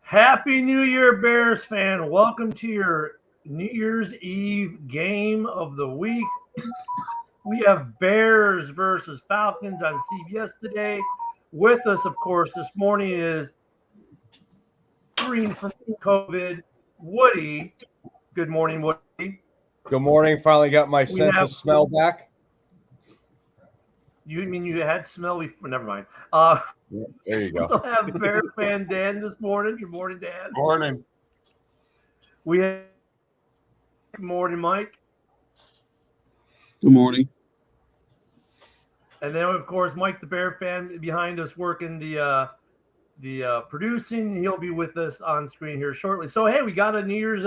Happy New Year, Bears fan. Welcome to your New Year's Eve game of the week. We have Bears versus Falcons on CBS today. With us, of course, this morning is green from COVID, Woody. Good morning, Woody. Good morning. Finally got my sense of smell back. You mean you had smell? Never mind. There you go. We have Bear fan Dan this morning. Good morning, Dan. Morning. We have good morning, Mike. Good morning. And then, of course, Mike, the Bear fan behind us working the producing. He'll be with us on screen here shortly. So, hey, we got a New Year's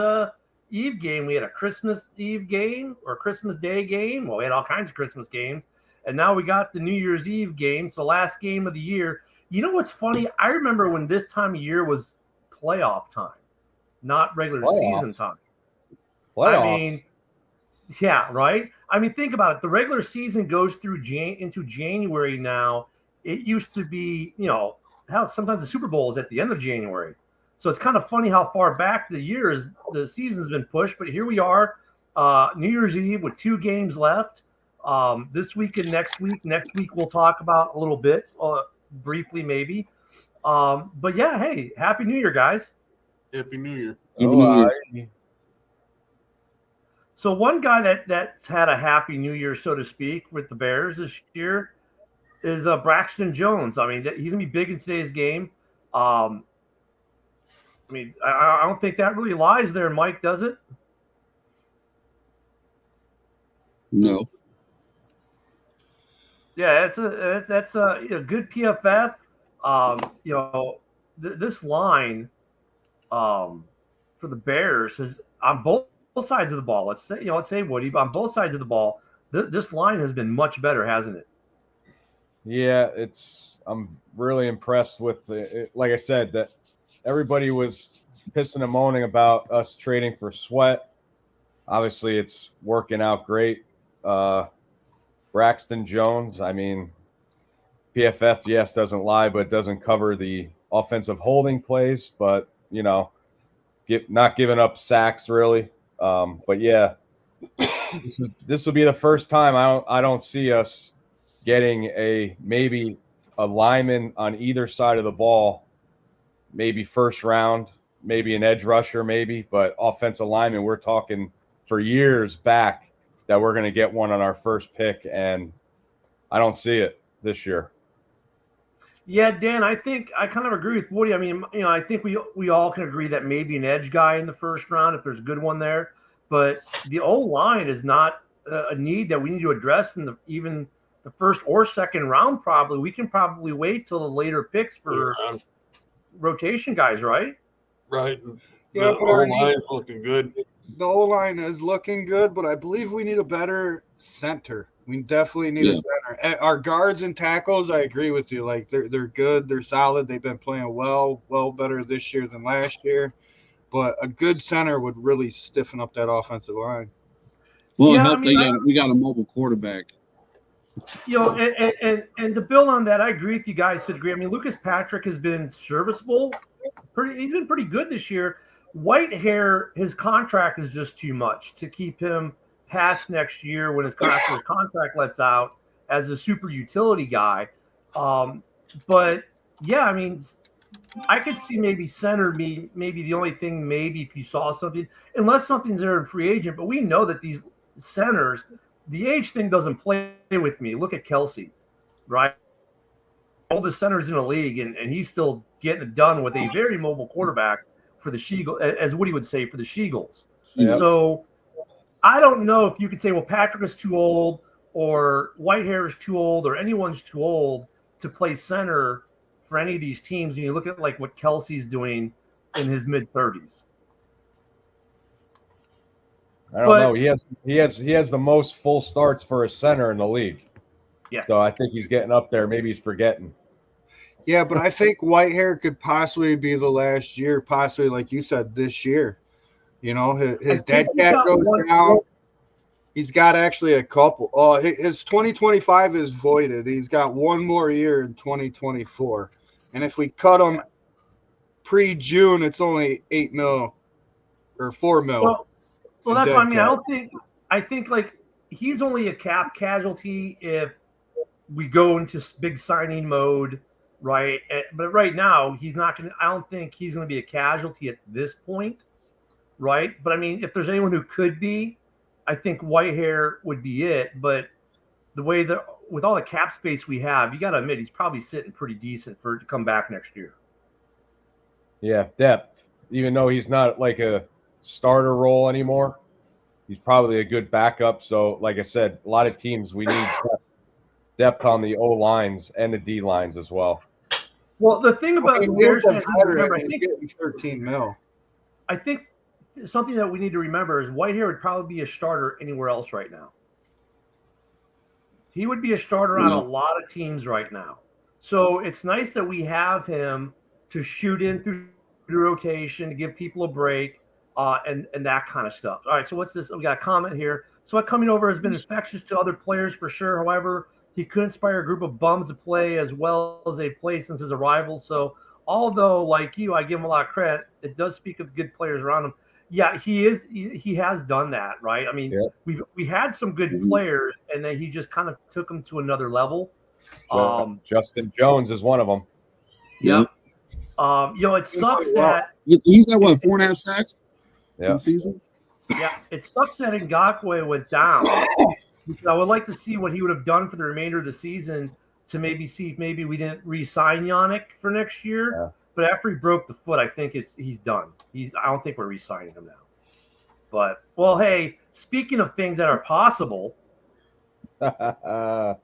Eve game. We had a Christmas Eve game or Christmas Day game. Well, we had all kinds of Christmas games. And now we got the New Year's Eve game. So last game of the year. You know what's funny? I remember when this time of year was playoff time, not regular season time. Playoffs. I mean, yeah, right? I mean, think about it. The regular season goes through into January now. It used to be, hell, sometimes the Super Bowl is at the end of January. So it's kind of funny how far back the year the season's been pushed. But here we are, New Year's Eve with 2 games left. This week and next week. Next week we'll talk about a little bit, briefly maybe. But yeah, hey, Happy New Year, guys. Happy New Year. So one guy that's had a Happy New Year, so to speak, with the Bears this year is Braxton Jones. I mean, he's gonna be big in today's game. I don't think that really lies there, Mike, does it? No. Yeah, that's a good PFF. This line for the Bears is on both sides of the ball. Let's say Woody, but on both sides of the ball, this line has been much better, hasn't it? Yeah, I'm really impressed with like I said, that everybody was pissing and moaning about us trading for Sweat. Obviously, it's working out great. Braxton Jones, I mean, PFF, yes, doesn't lie, but doesn't cover the offensive holding plays, but, not giving up sacks really. But yeah, this will be the first time I don't see us getting maybe a lineman on either side of the ball, maybe first round, maybe an edge rusher, maybe, but offensive lineman, we're talking for years back that we're going to get one on our first pick, and I don't see it this year. Yeah, Dan, I think I kind of agree with Woody. I mean, I think we all can agree that maybe an edge guy in the first round if there's a good one there, but the O-line is not a need that we need to address in even the first or second round. Probably we can probably wait till the later picks for rotation guys, right? Right. Yeah, the O-line is looking good. The O-line is looking good, but I believe we need a better center. We definitely need a center. Our guards and tackles, I agree with you. Like they're good, they're solid. They've been playing well better this year than last year. But a good center would really stiffen up that offensive line. Well, it helps we got a mobile quarterback. And to build on that, I agree with you guys to a degree. I mean, Lucas Patrick has been serviceable. He's been pretty good this year. Whitehair, his contract is just too much to keep him past next year when his contract lets out as a super utility guy. But yeah, I mean, I could see maybe center be maybe the only thing. Maybe if you saw something, unless something's there in free agent. But we know that these centers, the age thing doesn't play with me. Look at Kelsey, right? Oldest centers in the league, and he's still getting it done with a very mobile quarterback for the She-Eagles, as Woody would say, for the She-Eagles. Yep. So I don't know if you could say, well, Patrick is too old or Whitehair is too old or anyone's too old to play center for any of these teams. And you look at like what Kelsey's doing in his mid-30s. I don't know. He has the most full starts for a center in the league. Yeah. So I think he's getting up there. Maybe he's forgetting. Yeah, but I think Whitehair could possibly be the last year, possibly like you said, this year. You know, his dead cat goes down. He's got actually a couple. Oh, his 2025 is voided. He's got one more year in 2024. And if we cut him pre-June, it's only $8 million or $4 million. Well, that's what I mean. I think like he's only a cap casualty if we go into big signing mode, right? But right now, he's not going to – I don't think he's going to be a casualty at this point, right? But, I mean, if there's anyone who could be, I think Whitehair would be it. But the way that – with all the cap space we have, you got to admit he's probably sitting pretty decent for it to come back next year. Yeah, depth. Even though he's not like a starter role anymore, he's probably a good backup. So, like I said, a lot of teams, we need depth on the O lines and the D lines as well. Well, the thing about the Bears fans, remember, he's getting $13 million. I think something that we need to remember is Whitehair would probably be a starter anywhere else right now. He would be a starter on a lot of teams right now. So it's nice that we have him to shoot in through the rotation, to give people a break, and that kind of stuff. All right, so what's this? We got a comment here. Sweat coming over has been infectious to other players for sure. However, he could inspire a group of bums to play as well as they play since his arrival. So although, like you, I give him a lot of credit, it does speak of good players around him. Yeah, he has done that, right? I mean, we had some good players, and then he just kind of took them to another level. Justin Jones is one of them. Yep. It sucks that he's got 4.5 sacks in the season. Yeah, it sucks that Ngakoue went down. Because I would like to see what he would have done for the remainder of the season to maybe see if maybe we didn't re-sign Yannick for next year. Yeah. But after he broke the foot, I think he's done. I don't think we're re-signing him now. But, well, hey, speaking of things that are possible. Yeah.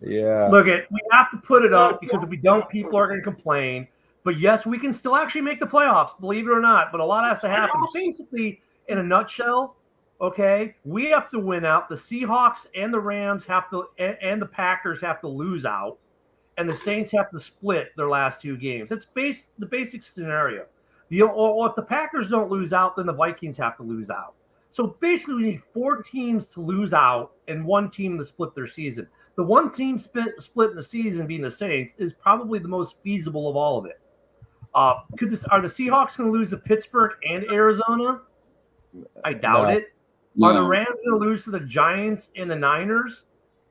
Look, we have to put it up because if we don't, people are going to complain. But, yes, we can still actually make the playoffs, believe it or not. But a lot has to happen. Basically, in a nutshell, okay, we have to win out. The Seahawks and the Rams have to, and the Packers have to lose out. And the Saints have to split their last two games. That's the basic scenario. If the Packers don't lose out, then the Vikings have to lose out. So basically, we need 4 teams to lose out and 1 team to split their season. The 1 team split in the season, being the Saints, is probably the most feasible of all of it. Are the Seahawks going to lose to Pittsburgh and Arizona? I doubt it. No. Are the Rams going to lose to the Giants and the Niners?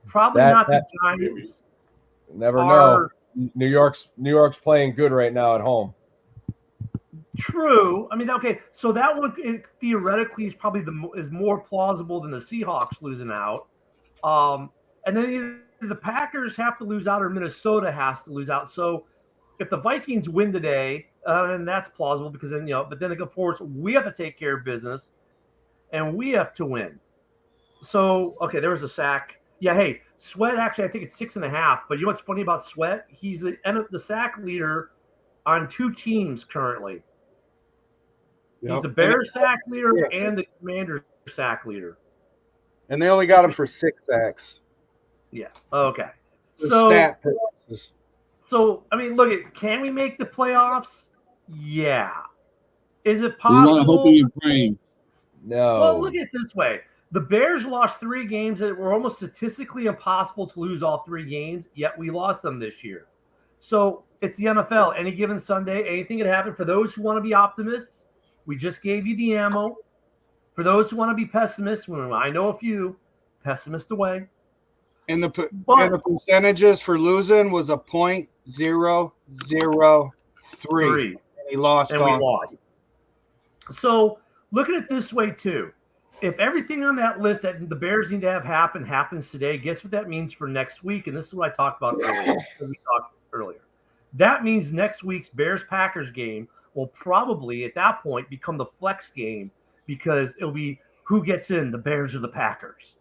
Probably not the Giants. Never know. New York's playing good right now at home. True. I mean, okay, so that one theoretically is probably is more plausible than the Seahawks losing out. And then either the Packers have to lose out or Minnesota has to lose out. So if the Vikings win today, then that's plausible because then but then of course we have to take care of business, and we have to win. So okay, there was a sack. Yeah, hey, Sweat actually I think it's 6.5. But you know what's funny about Sweat? He's the sack leader on 2 teams currently. Yep. He's the Bears sack leader and the Commanders sack leader. And they only got him for 6 sacks. Yeah. Okay. Stat purposes. So I mean, look can we make the playoffs? Yeah. Is it possible? There's a lot of hoping and praying. No. Well, look at it this way. The Bears lost 3 games that were almost statistically impossible to lose all 3 games, yet we lost them this year. So it's the NFL. Any given Sunday, anything could happen. For those who want to be optimists, we just gave you the ammo. For those who want to be pessimists, I know a few, pessimist away. And the percentages for losing was a .005. 3. And he lost. And we lost. So look at it this way, too. If everything on that list that the Bears need to have happen happens today, guess what that means for next week? And this is what I talked about earlier. That means next week's Bears-Packers game will probably, at that point, become the flex game because it'll be who gets in, the Bears or the Packers.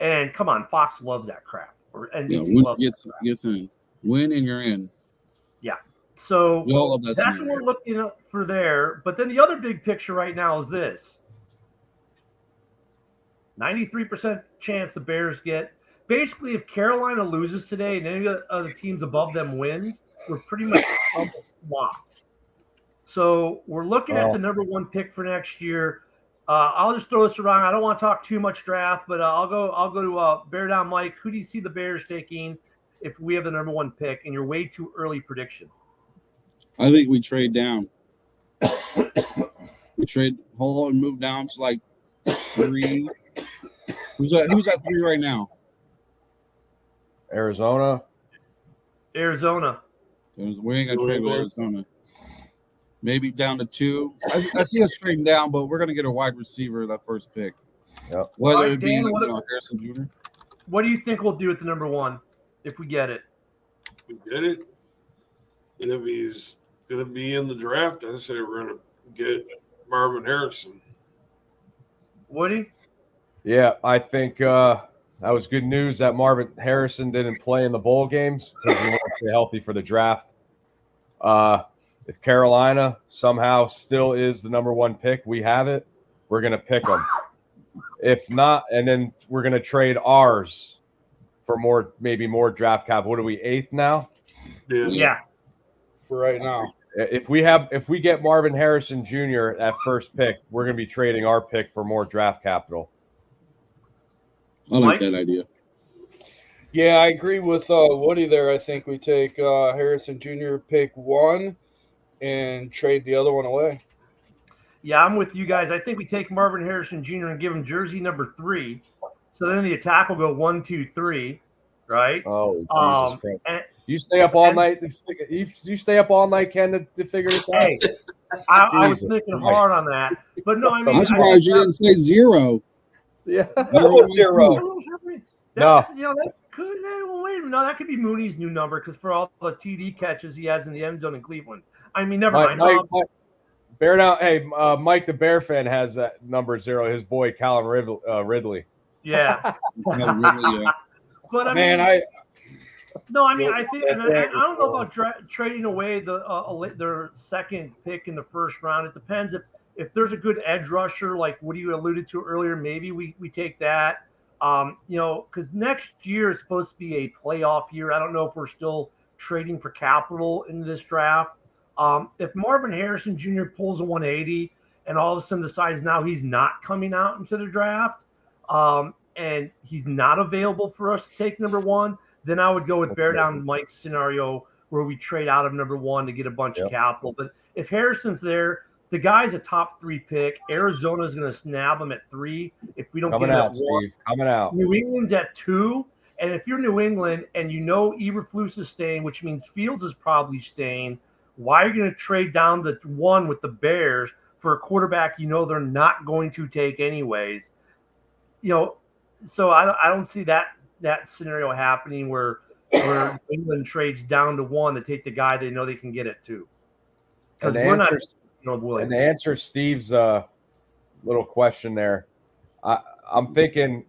And come on, Fox loves that crap. Or NBC loves gets in. Win and you're in. Yeah. So that's what we're looking at for there. But then the other big picture right now is this. 93% chance the Bears get. Basically, if Carolina loses today and any of the teams above them wins, we're pretty much locked. So we're looking at the number 1 pick for next year. I'll just throw this around. I don't want to talk too much draft, but I'll go to Bear Down Mike. Who do you see the Bears taking if we have the number 1 pick in your way too early prediction? I think we trade down. We trade hold and move down to like 3. Who's at 3 right now? Arizona. We ain't gonna trade with Arizona. Maybe down to 2. I see us trading down, but we're gonna get a wide receiver that first pick. Yep. Whether it be Harrison Jr. What do you think we'll do at the number 1 if we get it? We get it. And if he's gonna be in the draft, I say we're gonna get Marvin Harrison. Woody? Yeah, I think that was good news that Marvin Harrison didn't play in the bowl games because he wanted to stay healthy for the draft. If Carolina somehow still is the number 1 pick, we have it, we're going to pick them. If not, and then we're going to trade ours for maybe more draft cap. What are we, 8th now? Yeah. For right now. If we get Marvin Harrison Jr. at first pick, we're going to be trading our pick for more draft capital. I like that idea. Yeah, I agree with Woody there. I think we take Harrison Jr. pick 1 and trade the other one away. Yeah, I'm with you guys. I think we take Marvin Harrison Jr. and give him jersey number 3. So then the attack will go 1, 2, 3, right? Oh, Jesus Christ. You stay up all night. You stay up all night, Ken, to figure this out. Hey, I was thinking hard on that, but no, I mean, I'm surprised you didn't say 0. Yeah, 0. No. That could. Well, wait a minute. No, that could be Mooney's new number because for all the TD catches he has in the end zone in Cleveland. I mean, never mind. Mike, Bear now. Hey, Mike, the Bear fan has that number 0. His boy, Calvin Ridley. Yeah. But I mean, I think, and I don't know about trading away their second pick in the first round. It depends if there's a good edge rusher like what you alluded to earlier. Maybe we take that. Because next year is supposed to be a playoff year. I don't know if we're still trading for capital in this draft. If Marvin Harrison Jr. pulls a 180 and all of a sudden decides now he's not coming out into the draft, and he's not available for us to take number 1, then I would go with Bear Down Mike's scenario where we trade out of number 1 to get a bunch of capital. But if Harrison's there, the guy's a top 3 pick. Arizona is going to snab him at 3 if we don't get him at 1. Steve. Coming out. New England's at 2. And if you're New England and you know Eberflus is staying, which means Fields is probably staying, why are you going to trade down to 1 with the Bears for a quarterback you know they're not going to take anyways? So I don't see that scenario happening where England trades down to 1 to take the guy they know they can get it to. Because we're not – and to answer Steve's little question there, I'm thinking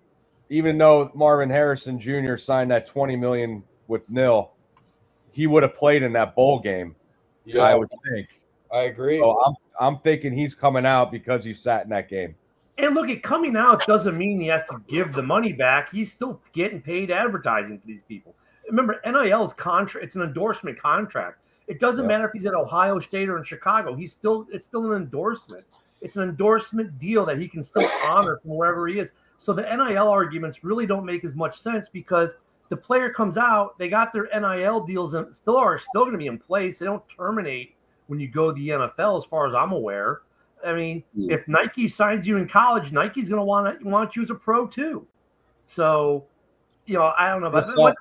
even though Marvin Harrison Jr. signed that $20 million with nil, he would have played in that bowl game. Yeah, I would think. I agree. So I'm thinking he's coming out because he sat in that game. And look, coming out doesn't mean he has to give the money back. He's still getting paid advertising for these people. Remember, NIL's contract, it's an endorsement contract. It doesn't matter if he's at Ohio State or in Chicago. It's still an endorsement. It's an endorsement deal that he can still honor from wherever he is. So the NIL arguments really don't make as much sense because the player comes out, they got their NIL deals and still going to be in place. They don't terminate when you go to the NFL, as far as I'm aware. I mean, if Nike signs you in college, Nike's going to want you as a pro too. So, I don't know about that.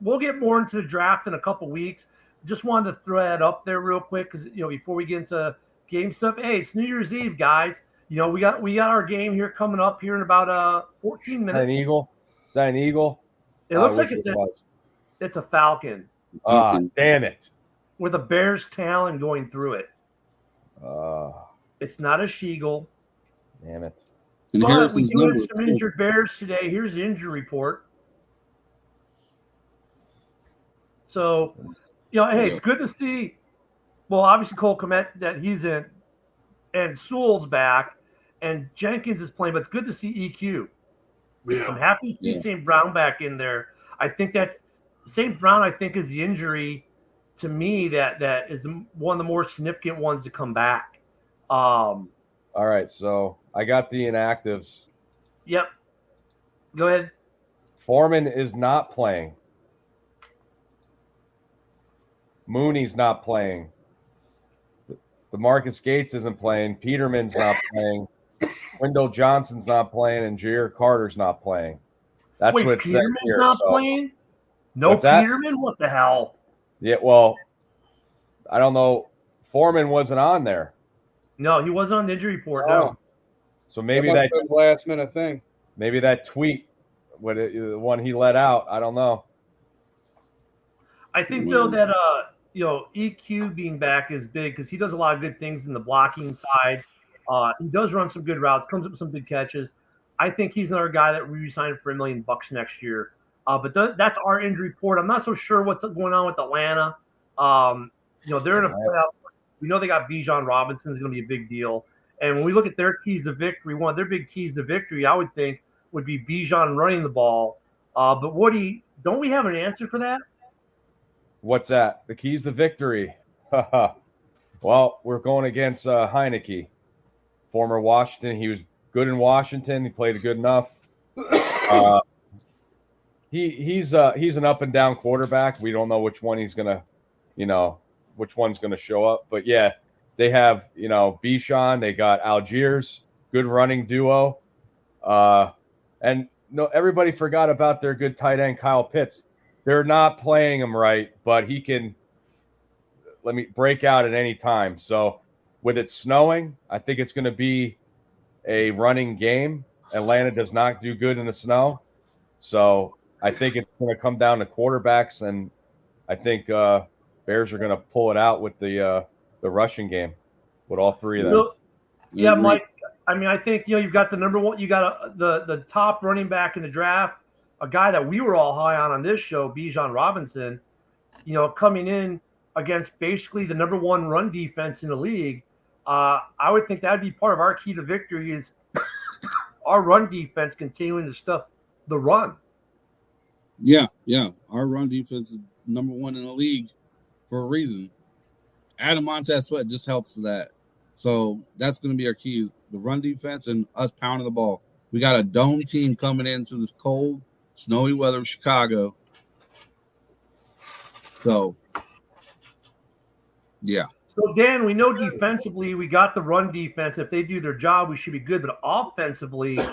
We'll get more into the draft in a couple weeks. just wanted to throw that up there real quick because before we get into game stuff. Hey, it's New Year's Eve, guys. We got our game here coming up here in about 14 minutes. An eagle? Is that an eagle? It looks like it's a falcon. Damn it! With a bear's talon going through it. It's not a sheagle. Damn it! And but Harrison's we do number. have some injured bears today. Here's the injury report. So, hey, it's good to see. Well, obviously Cole Kmet that he's in, and Sewell's back, and Jenkins is playing. But it's good to see EQ. Yeah. I'm happy to see St. Brown back in there. I think that St. Brown, I think, is the injury to me that is one of the more significant ones to come back. All right, so I got the inactives. Yep. Go ahead. Foreman is not playing. Mooney's not playing. DeMarcus Gates isn't playing. Peterman's not playing. Wendell Johnson's not playing, and Jair Carter's not playing. That's Wait, what it says Peterman's here. not playing? No Peterman? What the hell? Yeah, well, I don't know. Foreman wasn't on there. No, he wasn't on the injury report. No. So maybe that last minute thing. Maybe that tweet, the one he let out. I don't know. I think though that EQ being back is big because he does a lot of good things in the blocking side. He does run some good routes, comes up with some good catches. I think he's another guy that we re-signed for $1 million next year. But that's our injury report. I'm not so sure what's going on with Atlanta. They're in a playoff. We know they got Bijan Robinson is going to be a big deal. And when we look at their keys to victory, one of their big keys to victory, I would think, would be Bijan running the ball. But Woody, don't we have an answer for that? What's that? The keys to victory. Well, we're going against Heineke, former Washington. He was good in Washington. He played good enough. He's an up and down quarterback. We don't know which one he's gonna, which one's gonna show up. But yeah, they have Bijan. They got Algiers, good running duo, and everybody forgot about their good tight end Kyle Pitts. They're not playing him right, but he can break out at any time. So with it snowing, I think it's going to be a running game. Atlanta does not do good in the snow. So I think it's going to come down to quarterbacks, and I think Bears are going to pull it out with the rushing game with all three of them. So, yeah, Mike, I think, you've got the number one, you got the top running back in the draft, a guy that we were all high on this show, Bijan Robinson, coming in against basically the number one run defense in the league. I would think that'd be part of our key to victory is our run defense continuing to stuff the run. Yeah. Our run defense is number one in the league for a reason. Adam Montez Sweat just helps that. So that's going to be our keys, the run defense and us pounding the ball. We got a dome team coming into this cold, snowy weather of Chicago. So, yeah. So, Dan, we know defensively we got the run defense. If they do their job, we should be good. But offensively, do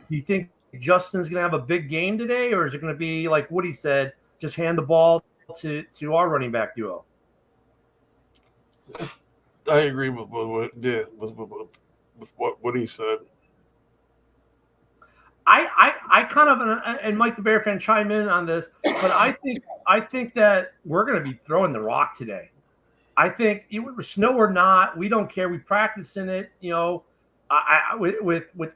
you think Justin's going to have a big game today? Or is it going to be, like Woody said, just hand the ball to our running back duo? I agree with what he said. I kind of, and Mike the Bear fan chime in on this, but I think that we're going to be throwing the rock today. I think snow or not, we don't care. We practice in it. With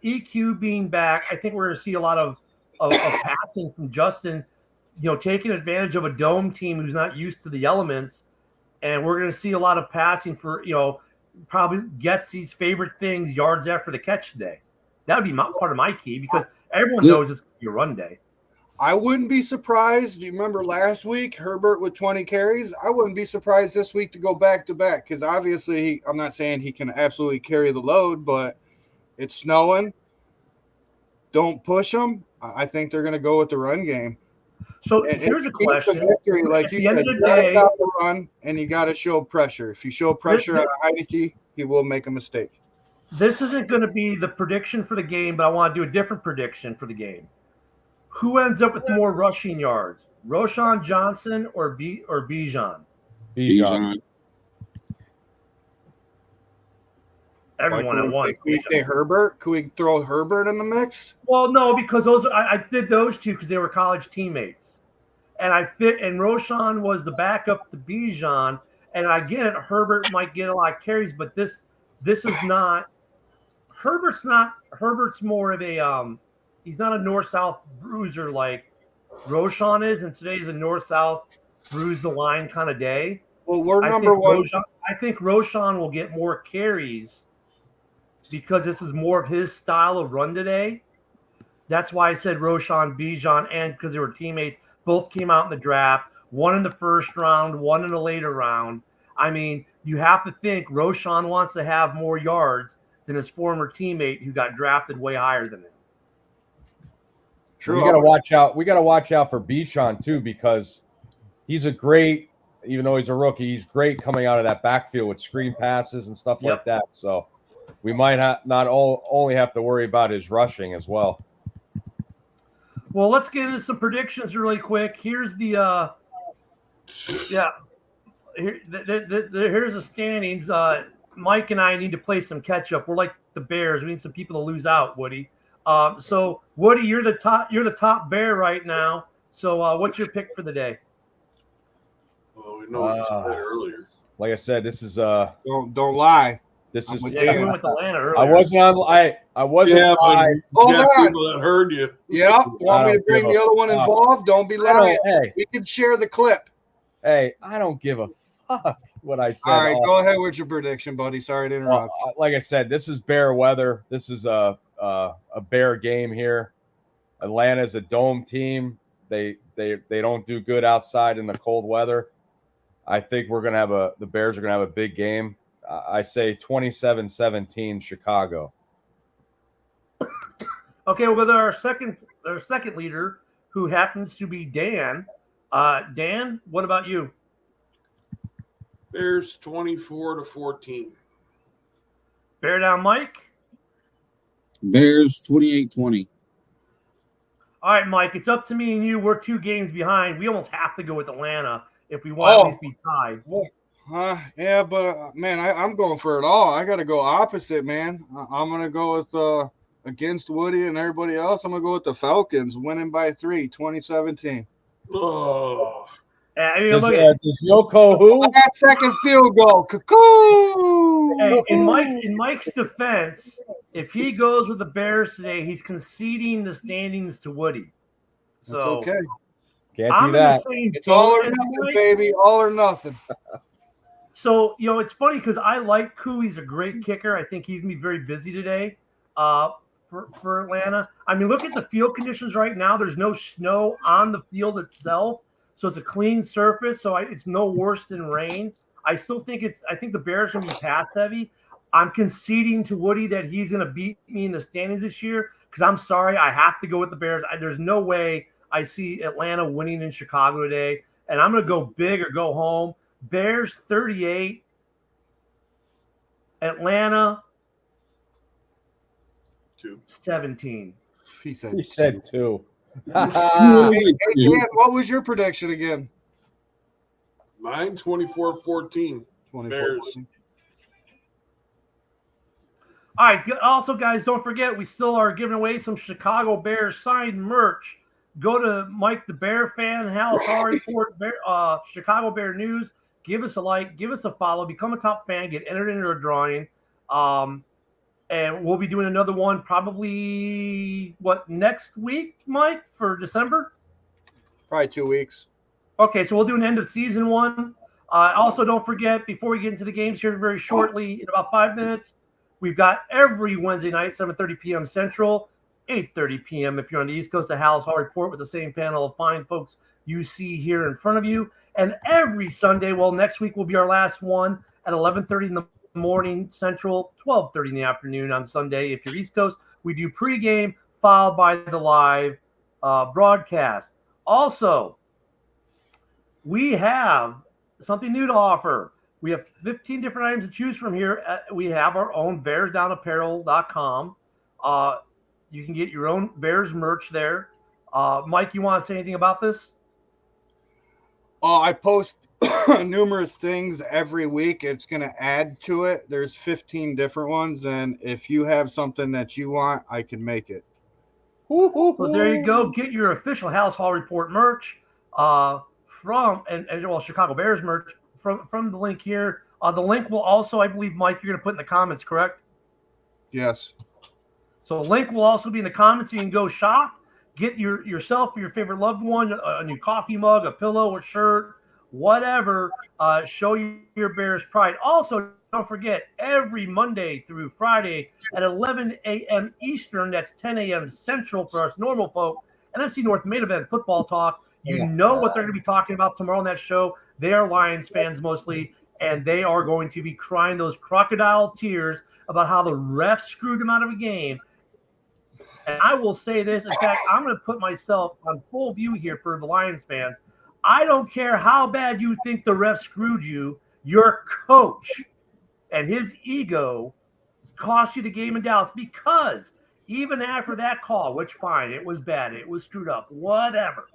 EQ being back, I think we're going to see a lot of passing from Justin. Taking advantage of a dome team who's not used to the elements, and we're going to see a lot of passing for probably Getsy's favorite things, yards after the catch today. That would be part of my key because everyone knows it's going to be a run day. I wouldn't be surprised. Do you remember last week, Herbert with 20 carries? I wouldn't be surprised this week to go back-to-back because obviously I'm not saying he can absolutely carry the load, but it's snowing. Don't push them. I think they're going to go with the run game. So here's a question. Victory, like you said, you got to stop the run and you got to show pressure. If you show pressure on Heineke, he will make a mistake. This isn't going to be the prediction for the game, but I want to do a different prediction for the game. Who ends up with more rushing yards, Roschon Johnson or Bijan? Bijan. Everyone at once. Can we say Herbert? Could we throw Herbert in the mix? Well, no, because I did those two because they were college teammates, and Roshan was the backup to Bijan, and I get it. Herbert might get a lot of carries, but this is not. Herbert's more of a he's not a north-south bruiser like Roshan is, and today's a north-south bruise the line kind of day. Well, we're number one. I think Roshan will get more carries because this is more of his style of run today. That's why I said Roshan, Bijan, and because they were teammates, both came out in the draft. One in the first round, one in the later round. I mean, you have to think Roshan wants to have more yards than his former teammate who got drafted way higher than him. True. We got to watch out. We got to watch out for Bijan too, because he's a great, even though he's a rookie, he's great coming out of that backfield with screen passes and stuff like that. So we might not only have to worry about his rushing as well. Well, let's get into some predictions really quick. Here's the here's the standings. Mike and I need to play some catch up. We're like the Bears. We need some people to lose out, Woody. So Woody, you're the top Bear right now. So what's your pick for the day? Well, we know what you said earlier. Like I said, this is don't lie. This is you went with Atlanta earlier. I wasn't on. I wasn't. Yeah, live. but you got people that heard you. Yeah, want me to bring the other one involved? Don't be lying. Hey, we can share the clip. Hey, I don't give a fuck what I said. All right, go ahead with your prediction, buddy. Sorry to interrupt. Like I said, this is Bear weather. This is a Bear game here. Atlanta's a dome team. They don't do good outside in the cold weather. I think the Bears are gonna have a big game. I say 27-17 Chicago. Okay, we'll go to our second leader, who happens to be Dan. Dan, what about you? Bears 24-14. Bear down, Mike. Bears 28-20. All right, Mike, it's up to me and you. We're 2 games behind. We almost have to go with Atlanta if we want to at least be tied. Yeah, but man, I'm going for it all. I got to go opposite, man. I'm going to go with against Woody and everybody else. I'm going to go with the Falcons winning by 3, 2017. Oh. I mean, Does Yoko who? Last second field goal. Cuckoo! Hey, in Mike's defense, if he goes with the Bears today, he's conceding the standings to Woody. So that's okay. Can't do that. It's all or nothing, baby. All or nothing. So, it's funny because I like Koo. He's a great kicker. I think he's going to be very busy today for Atlanta. I mean, look at the field conditions right now. There's no snow on the field itself. So it's a clean surface. So it's no worse than rain. I still think I think the Bears are going to be pass heavy. I'm conceding to Woody that he's going to beat me in the standings this year because I'm sorry. I have to go with the Bears. There's no way I see Atlanta winning in Chicago today. And I'm going to go big or go home. Bears 38, Atlanta 17. He said 2. Hey, Dan, what was your prediction again? Mine 24-14. Bears. All right. Also, guys, don't forget we still are giving away some Chicago Bears signed merch. Go to Mike the Bear Fan, Halas Report, Chicago Bear News. Give us a like, give us a follow, become a top fan, get entered into a drawing. And we'll be doing another one probably, next week, Mike, for December? Probably 2 weeks. Okay, so we'll do an end of season one. Also, don't forget, before we get into the games here very shortly, in about 5 minutes, we've got every Wednesday night, 7:30 p.m. Central, 8:30 p.m. if you're on the East Coast, the Halas Hall Report with the same panel of fine folks you see here in front of you. And every Sunday, next week will be our last one at 11:30 in the morning Central, 12:30 in the afternoon on Sunday. If you're East Coast, we do pregame followed by the live broadcast. Also, we have something new to offer. We have 15 different items to choose from here. We have our own bearsdownapparel.com. You can get your own Bears merch there. Mike, you want to say anything about this? I post numerous things every week. It's going to add to it. There's 15 different ones, and if you have something that you want, I can make it. So there you go. Get your official House Hall Report merch from Chicago Bears merch from the link here. The link will also, I believe, Mike, you're going to put in the comments, correct? Yes. So the link will also be in the comments. So you can go shop, get yourself or your favorite loved one a new coffee mug, a pillow, a shirt, whatever. Show your Bears pride. Also, don't forget, every Monday through Friday at 11 a.m. Eastern, that's 10 a.m. Central for us normal folk, NFC North Main Event Football Talk. You know what they're going to be talking about tomorrow on that show. They are Lions fans mostly, and they are going to be crying those crocodile tears about how the refs screwed them out of a game. And I will say this. In fact, I'm going to put myself on full view here for the Lions fans. I don't care how bad you think the ref screwed you. Your coach and his ego cost you the game in Dallas, because even after that call, which fine, it was bad, it was screwed up, whatever,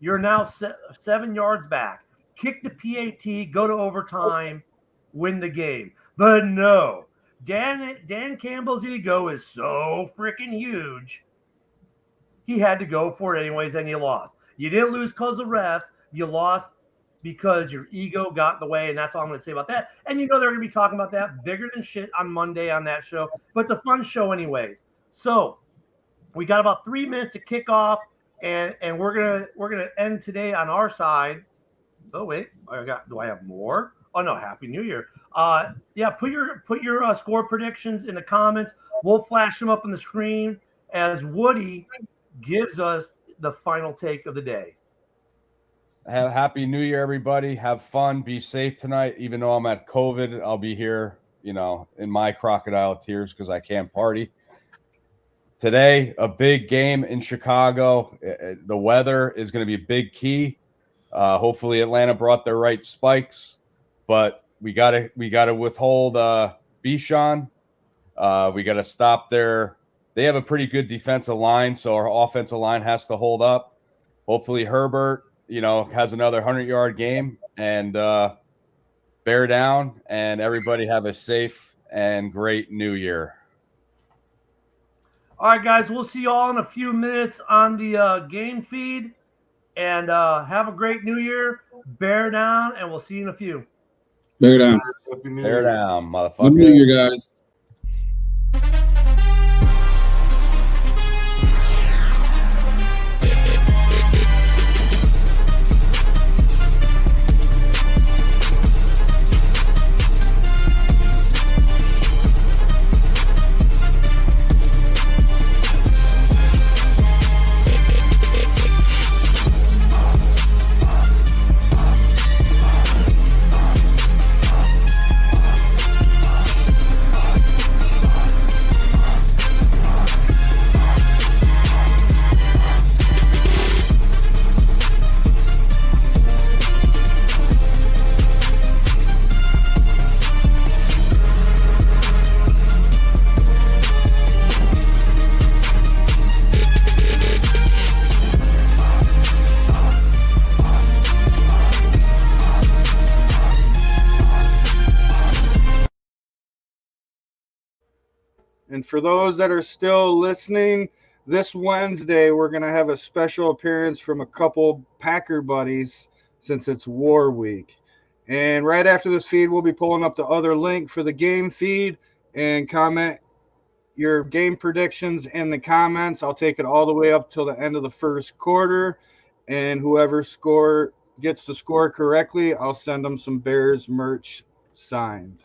you're now 7 yards back. Kick the PAT, go to overtime, win the game. But no, Dan Campbell's ego is so freaking huge. He had to go for it anyways, and you lost. You didn't lose because of refs. You lost because your ego got in the way, and that's all I'm going to say about that. And you know they're going to be talking about that bigger than shit on Monday on that show, but it's a fun show anyways. So we got about 3 minutes to kick off, and we're gonna end today on our side. Oh wait, do I have more? Oh no, Happy New Year. Yeah, put your score predictions in the comments. We'll flash them up on the screen as Woody gives us the final take of the day. Happy New Year, everybody. Have fun. Be safe tonight. Even though I'm at COVID, I'll be here, in my crocodile tears because I can't party. Today, a big game in Chicago. The weather is going to be a big key. Hopefully Atlanta brought their right spikes, but we gotta withhold Bichon. We got to stop their. They have a pretty good defensive line, so our offensive line has to hold up. Hopefully Herbert, has another 100-yard game and bear down, and everybody have a safe and great New Year. All right, guys, we'll see you all in a few minutes on the game feed, and have a great New Year. Bear down, and we'll see you in a few. Bear down. Bear down, motherfucker. Good New Year, guys. And for those that are still listening, this Wednesday we're going to have a special appearance from a couple Packer buddies since it's War Week. And right after this feed, we'll be pulling up the other link for the game feed, and comment your game predictions in the comments. I'll take it all the way up till the end of the first quarter, and whoever gets the score correctly, I'll send them some Bears merch signed.